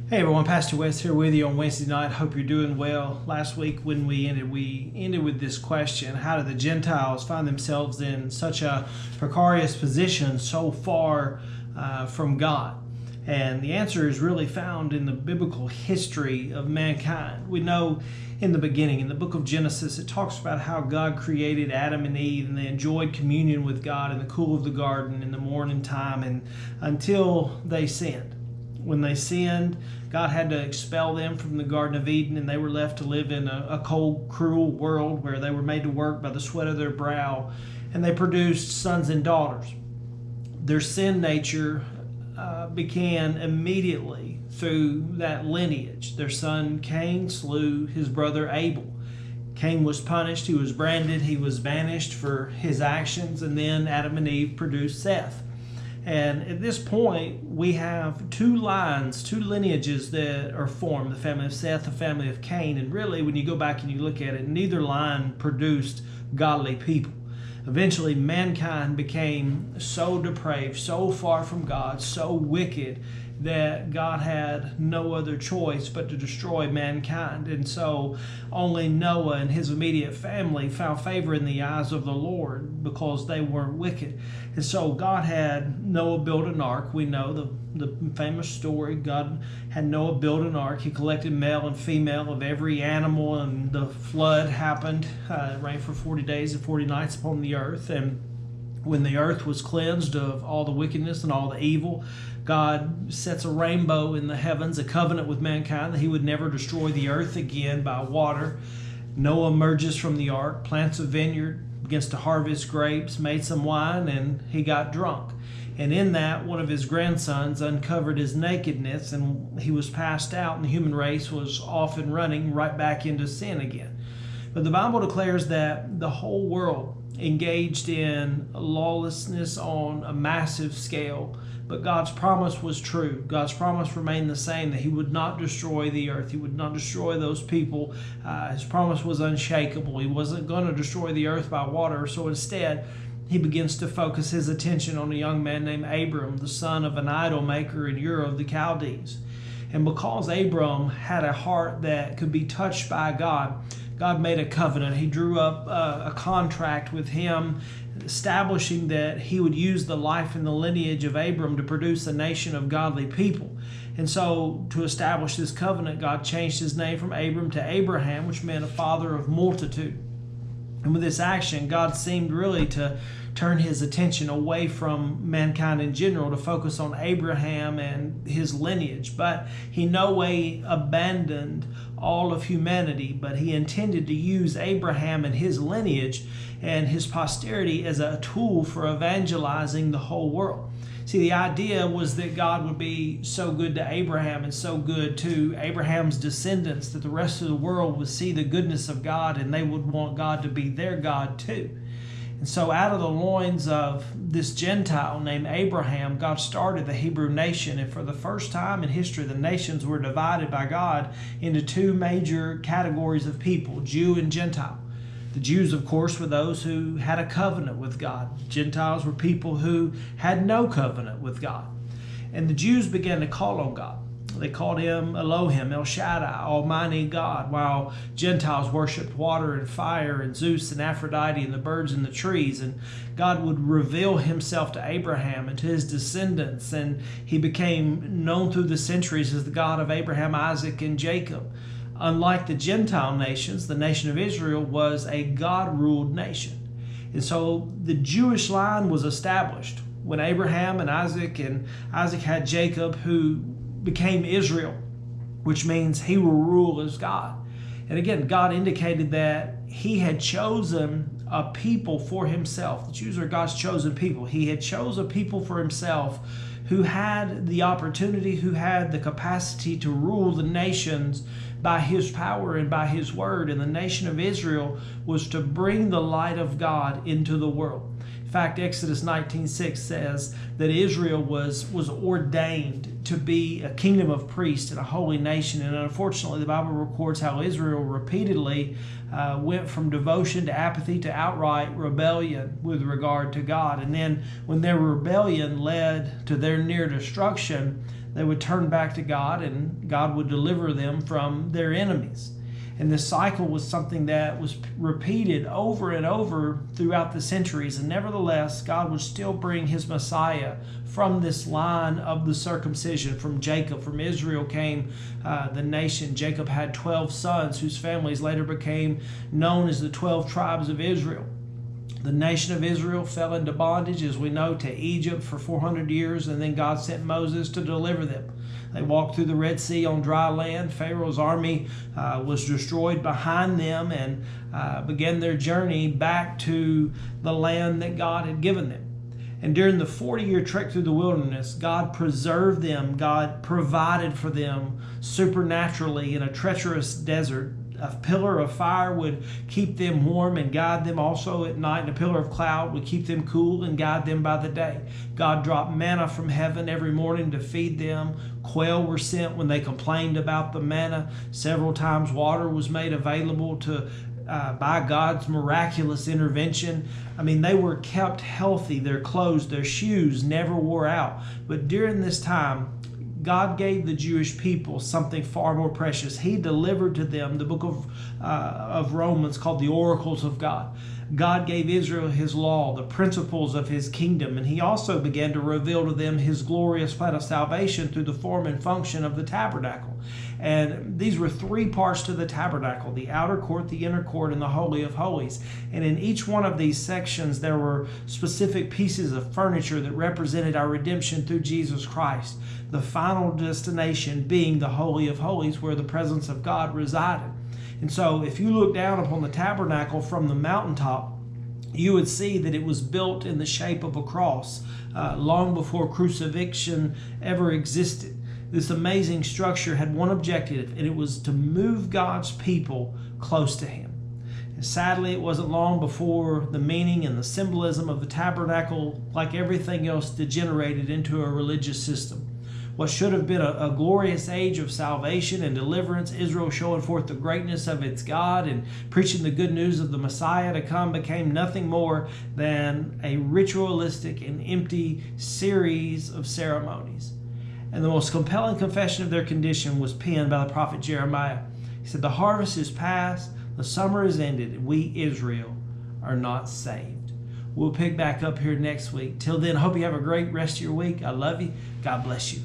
Hey everyone, Pastor West here with you on Wednesday night. Hope you're doing well. Last week when we ended with this question: how do the Gentiles find themselves in such a precarious position so far from God? And the answer is really found in the biblical history of mankind. We know in the beginning, in the book of Genesis, it talks about how God created Adam and Eve, and they enjoyed communion with God in the cool of the garden in the morning time, and until they sinned. When they sinned, God had to expel them from the Garden of Eden, and they were left to live in a cold, cruel world where they were made to work by the sweat of their brow, and they produced sons and daughters. Their sin nature began immediately through that lineage. Their son Cain slew his brother Abel. Cain was punished, he was branded, he was banished for his actions, and then Adam and Eve produced Seth. And at this point, we have two lineages that are formed, the family of Seth, the family of Cain. And really, when you go back and you look at it, neither line produced godly people. Eventually, mankind became so depraved, so far from God, so wicked, that God had no other choice but to destroy mankind. And so only Noah and his immediate family found favor in the eyes of the Lord because they weren't wicked. And so God had Noah build an ark. We know the famous story. God had Noah build an ark. He collected male and female of every animal, and the flood happened. It rained for 40 days and 40 nights upon the earth. And when the earth was cleansed of all the wickedness and all the evil, God sets a rainbow in the heavens, a covenant with mankind that he would never destroy the earth again by water. Noah emerges from the ark, plants a vineyard, begins to harvest grapes, made some wine, and he got drunk. And in that, one of his grandsons uncovered his nakedness, and he was passed out, and the human race was off and running right back into sin again. But the Bible declares that the whole world engaged in lawlessness on a massive scale, but God's promise was true. God's promise remained the same, that he would not destroy the earth. He would not destroy those people. His promise was unshakable. He wasn't going to destroy the earth by water. So instead, he begins to focus his attention on a young man named Abram, the son of an idol maker in Ur of the Chaldees. And because Abram had a heart that could be touched by God, God made a covenant. He drew up a contract with him, establishing that he would use the life and the lineage of Abram to produce a nation of godly people. And so to establish this covenant, God changed his name from Abram to Abraham, which meant a father of multitude. And with this action, God seemed really to turn his attention away from mankind in general to focus on Abraham and his lineage. But he no way abandoned all of humanity, but he intended to use Abraham and his lineage and his posterity as a tool for evangelizing the whole world. See, the idea was that God would be so good to Abraham and so good to Abraham's descendants that the rest of the world would see the goodness of God, and they would want God to be their God too. And so out of the loins of this Gentile named Abraham, God started the Hebrew nation. And for the first time in history, the nations were divided by God into two major categories of people, Jew and Gentile. The Jews, of course, were those who had a covenant with God. Gentiles were people who had no covenant with God. And the Jews began to call on God. They called him Elohim, El Shaddai, Almighty God, while Gentiles worshipped water and fire and Zeus and Aphrodite and the birds and the trees. And God would reveal himself to Abraham and to his descendants, and he became known through the centuries as the God of Abraham, Isaac, and Jacob. Unlike the Gentile nations, the nation of Israel was a God-ruled nation. And so the Jewish line was established when Abraham and Isaac had Jacob, who became Israel, which means he will rule as God. And again, God indicated that he had chosen a people for himself. The Jews are God's chosen people. He had chosen a people for himself who had the opportunity, who had the capacity to rule the nations by his power and by his word. And the nation of Israel was to bring the light of God into the world. In fact, Exodus 19:6 says that Israel was ordained to be a kingdom of priests and a holy nation. And unfortunately, the Bible records how Israel repeatedly went from devotion to apathy to outright rebellion with regard to God. And then when their rebellion led to their near destruction, they would turn back to God, and God would deliver them from their enemies. And this cycle was something that was repeated over and over throughout the centuries. And nevertheless, God would still bring his Messiah from this line of the circumcision. From Jacob, from Israel came the nation. Jacob had 12 sons whose families later became known as the 12 tribes of Israel. The nation of Israel fell into bondage, as we know, to Egypt for 400 years, and then God sent Moses to deliver them. They walked through the Red Sea on dry land. Pharaoh's army was destroyed behind them, and began their journey back to the land that God had given them. And during the 40-year trek through the wilderness, God preserved them. God provided for them supernaturally in a treacherous desert. A pillar of fire would keep them warm and guide them also at night, and a pillar of cloud would keep them cool and guide them by the day. God dropped manna from heaven every morning to feed them. Quail were sent when they complained about the manna. Several times water was made available by God's miraculous intervention. I mean, they were kept healthy. Their clothes, their shoes never wore out. But during this time, God gave the Jewish people something far more precious. He delivered to them the book of Romans called the oracles of God. God gave Israel his law, the principles of his kingdom, and he also began to reveal to them his glorious plan of salvation through the form and function of the tabernacle. And these were three parts to the tabernacle: the outer court, the inner court, and the Holy of Holies. And in each one of these sections, there were specific pieces of furniture that represented our redemption through Jesus Christ. The final destination being the Holy of Holies, where the presence of God resided. And so if you look down upon the tabernacle from the mountaintop, you would see that it was built in the shape of a cross long before crucifixion ever existed. This amazing structure had one objective, and it was to move God's people close to him. And sadly, it wasn't long before the meaning and the symbolism of the tabernacle, like everything else, degenerated into a religious system. What should have been a glorious age of salvation and deliverance, Israel showing forth the greatness of its God and preaching the good news of the Messiah to come, became nothing more than a ritualistic and empty series of ceremonies. And the most compelling confession of their condition was penned by the prophet Jeremiah. He said, "The harvest is past, the summer is ended, and we, Israel, are not saved." We'll pick back up here next week. Till then, I hope you have a great rest of your week. I love you. God bless you.